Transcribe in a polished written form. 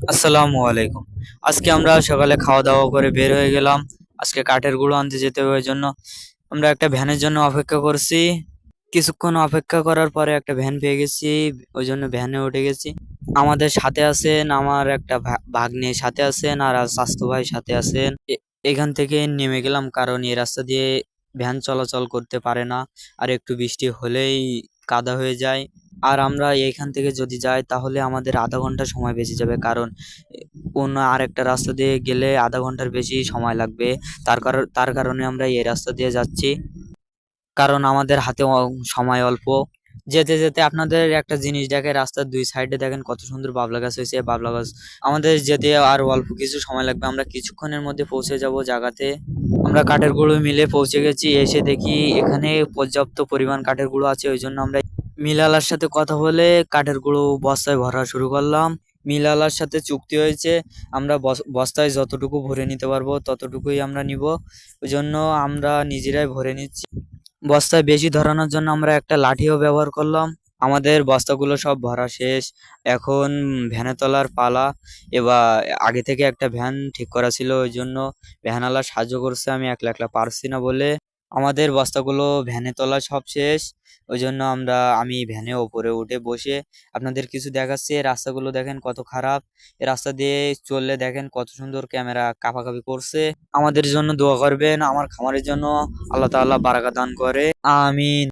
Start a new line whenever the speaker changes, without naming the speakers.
আসসালামু আলাইকুম। আজকে আমরা সকালে খাওয়া-দাওয়া করে বের হয়ে গেলাম। আজকে কাঠের গুঁড়ো আনতে যেতে হবে ওইজন্য আমরা একটা ভ্যানের জন্য অপেক্ষা করছি। কিছুক্ষণ অপেক্ষা করার পরে একটা ভ্যান পেয়ে গেছি। ওইজন্য ভ্যানে উঠে গেছি। আমাদের সাথে আছেন আমার একটা ভাগ্নে সাথে আছেন আর চাচাতো ভাই সাথে আছেন। এখান থেকে নেমে গেলাম কারণ এই রাস্তা দিয়ে ভ্যান চলাচল করতে পারে না। আর একটু বৃষ্টি হলেই কাদা হয়ে যায়। আর আমরা এইখান থেকে যদি যাই তাহলে আমাদের আধা ঘন্টা সময় বেঁচে যাবে কারণ অন্য আরেকটা রাস্তা দিয়ে গেলে আধা ঘন্টার বেশি সময় লাগবে। তার কারণে আমরা এই রাস্তা দিয়ে যাচ্ছি কারণ আমাদের হাতে সময় অল্প। যেতে যেতে আপনাদের একটা জিনিস দেখে রাস্তার দুই সাইডে দেখেন কত সুন্দর বাবলা গাছ হয়েছে। বাবলা গাছ আমাদের যেতে আর অল্প কিছু সময় লাগবে, আমরা কিছুক্ষণের মধ্যে পৌঁছে যাব জায়গাতে। আমরা কাঠের গুঁড়ো মিলে পৌঁছে গেছি। এসে দেখি এখানে পর্যাপ্ত পরিমাণ কাঠের গুঁড়ো আছে, ওই জন্য আমরা মিলালার সাথে কথা বলে কাঠের গুঁড়ো বস্তায় ভরা শুরু করলাম। মিলালার সাথে চুক্তি হয়েছে আমরা বস্তায় যতটুকু ভরে নিতে পারবো ততটুকুই আমরা নিব। ওই জন্য আমরা নিজেরাই ভরে নিচ্ছি। বস্তায় বেশি ধরানোর জন্য আমরা একটা লাঠিও ব্যবহার করলাম। আমাদের বস্তাগুলো সব ভরা শেষ। এখন ভ্যানে তোলার পালা। এবার আগে থেকে একটা ভ্যান ঠিক করা ছিল, ওই জন্য ভ্যানওয়ালা সাহায্য করছে, আমি একলা একলা পারছি না বলে। আমাদের বস্তাগুলো ভ্যানে তোলা সব শেষ। ওই জন্য আমি ভ্যানে ওপরে উঠে বসে আপনাদের কিছু দেখাচ্ছি। এই রাস্তাগুলো দেখেন কত খারাপ। এই রাস্তা দিয়ে চললে দেখেন কত সুন্দর ক্যামেরা কাঁপাকাঁপি করছে। আমাদের জন্য দোয়া করবেন, আমার খামারের জন্য আল্লাহ তাআলা বারাকা দান করে। আমিন।